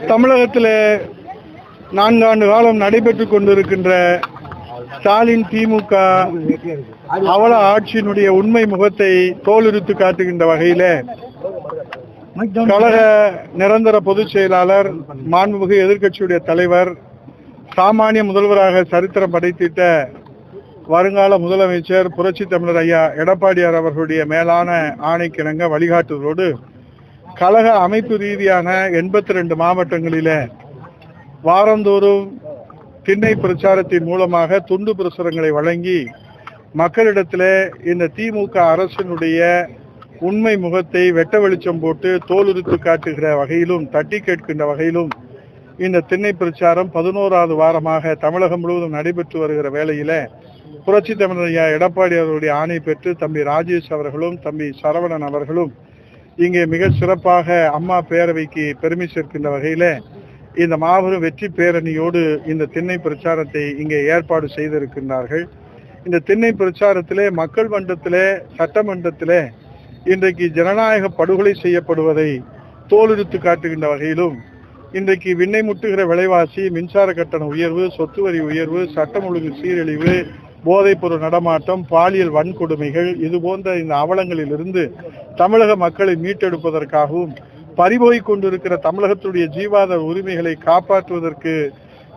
தமிழகத்தில் 4 ஆண்டு காலம் நடைபெற்றுக் கொண்டிருக்கின்ற ஸ்டாலின் திமுக அவல ஆட்சியினுடைய உண்மை முகத்தை தோலுரித்து காட்டுகின்ற வகையில கழக நிரந்தர பொதுச் செயலாளர், மாண்புமிகு எதிர்க்கட்சியுடைய தலைவர், சாமானிய முதல்வராக சரித்திரம் படைத்திட்ட வருங்கால முதலமைச்சர் புரட்சி தமிழர் ஐயா எடப்பாடியார் அவர்களுடைய மேலான ஆணைக்கிணங்க வழிகாட்டுதலோடு கழக அமைப்பு ரீதியான 82 மாவட்டங்களில வாரந்தோறும் திண்ணை பிரச்சாரத்தின் மூலமாக துண்டு பிரசுரங்களை வழங்கி மக்களிடத்தில் இந்த திமுக அரசினுடைய உண்மை முகத்தை வெட்ட வெளிச்சம் போட்டு தோலுரித்து காட்டுகிற வகையிலும் தட்டி கேட்கின்ற வகையிலும் இந்த திண்ணை பிரச்சாரம் 11வது வாரமாக தமிழகம் முழுவதும் நடைபெற்று வருகிற வேளையில புரட்சி தமிழர் ஐயா எடப்பாடி அவர்களுடைய ஆணை பெற்று தம்பி ராஜேஷ் அவர்களும் தம்பி சரவணன் அவர்களும் இங்கே மிக சிறப்பாக அம்மா பேரவைக்கு பெருமை சேர்க்கின்ற வகையில இந்த மாபெரும் வெற்றி பேரணியோடு இந்த திண்ணை பிரச்சாரத்தை இங்கே ஏற்பாடு செய்திருக்கின்றார்கள். இந்த திண்ணை பிரச்சாரத்திலே மக்கள் மன்றத்திலே சட்டமன்றத்திலே இன்றைக்கு ஜனநாயக படுகொலை செய்யப்படுவதை தோலுரித்து காட்டுகின்ற வகையிலும் இன்றைக்கு விண்ணை முட்டுகிற விலைவாசி, மின்சார கட்டண உயர்வு, சொத்து வரி உயர்வு, சட்டம் ஒழுங்கு சீரழிவு, போதைப் பொருள் நடமாட்டம், பாலியல் வன்கொடுமைகள், இது போன்ற இந்த அவலங்களில் இருந்து தமிழக மக்களை மீட்டெடுப்பதற்காகவும் பறிபோய் கொண்டிருக்கிற தமிழகத்துடைய ஜீவாதார உரிமைகளை காப்பாற்றுவதற்கு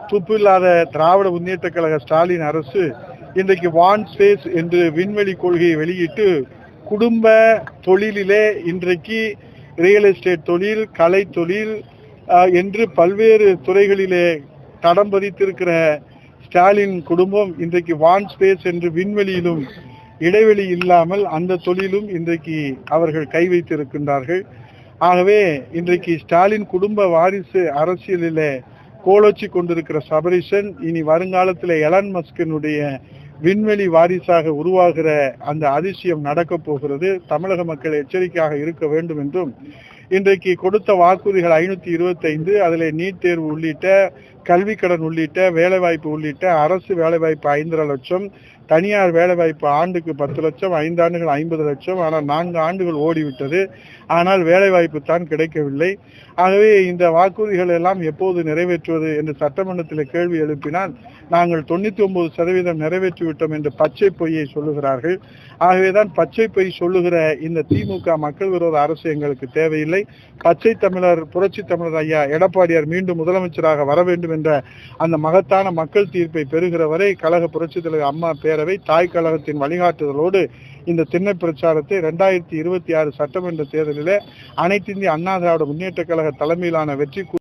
துப்பில்லாத திராவிட முன்னேற்ற கழக ஸ்டாலின் அரசு இன்றைக்கு வான் ஸ்பேஸ் என்று விண்வெளி கொள்கையை வெளியிட்டு குடும்ப தொழிலிலே இன்றைக்கு ரியல் எஸ்டேட் தொழில், கலை தொழில் என்று பல்வேறு துறைகளிலே தடம் பதித்திருக்கிற ஸ்டாலின் குடும்பம் இன்றைக்கு வான் ஸ்பேஸ் என்று விண்வெளியிலும் இடைவெளி இல்லாமல் அந்த தொழிலும் இன்றைக்கு அவர்கள் கை வைத்திருக்கின்றார்கள். ஆகவே இன்றைக்கு ஸ்டாலின் குடும்ப வாரிசு அரசியலிலே கோலோச்சி கொண்டிருக்கிற சபரிசன் இனி வருங்காலத்தில் எலன் மஸ்கினுடைய விண்வெளி வாரிசாக உருவாகிற அந்த அதிசயம் நடக்கப் போகிறது. தமிழக மக்கள் எச்சரிக்கையாக இருக்க வேண்டும் என்றும் இன்றைக்கு கொடுத்த வாக்குறுதிகள் 525, அதில் நீட் தேர்வு உள்ளிட்ட, கல்வி கடன் உள்ளிட்ட, வேலைவாய்ப்பு உள்ளிட்ட, அரசு வேலைவாய்ப்பு 5.5 லட்சம், தனியார் வேலைவாய்ப்பு ஆண்டுக்கு 10 லட்சம், 5 ஆண்டுகள் 50 லட்சம். ஆனால் 4 ஆண்டுகள் ஓடிவிட்டது, ஆனால் வேலைவாய்ப்பு தான் கிடைக்கவில்லை. ஆகவே இந்த வாக்குறுதிகள் எல்லாம் எப்போது நிறைவேற்றுவது என்று சட்டமன்றத்தில் கேள்வி எழுப்பினால் நாங்கள் 99% நிறைவேற்றிவிட்டோம் என்று பச்சை பொய்யை சொல்லுகிறார்கள். ஆகவேதான் பச்சை பொய் சொல்லுகிற இந்த திமுக மக்கள் விரோத அரசு எங்களுக்கு தேவையில்லை. பச்சை தமிழர் புரட்சி தமிழர் ஐயா எடப்பாடியார் மீண்டும் முதலமைச்சராக வர வேண்டும் என்ற அந்த மகத்தான மக்கள் தீர்ப்பை பெறுகிற வரை கழக புரட்சி தலைவர் அம்மா பேரவை தாய் கழகத்தின் வழிகாட்டுதலோடு இந்த திண்ணை பிரச்சாரத்தை 2026 சட்டமன்ற தேர்தலில் அனைத்து இந்திய அண்ணா திராவிட முன்னேற்ற கழக தலைமையிலான வெற்றி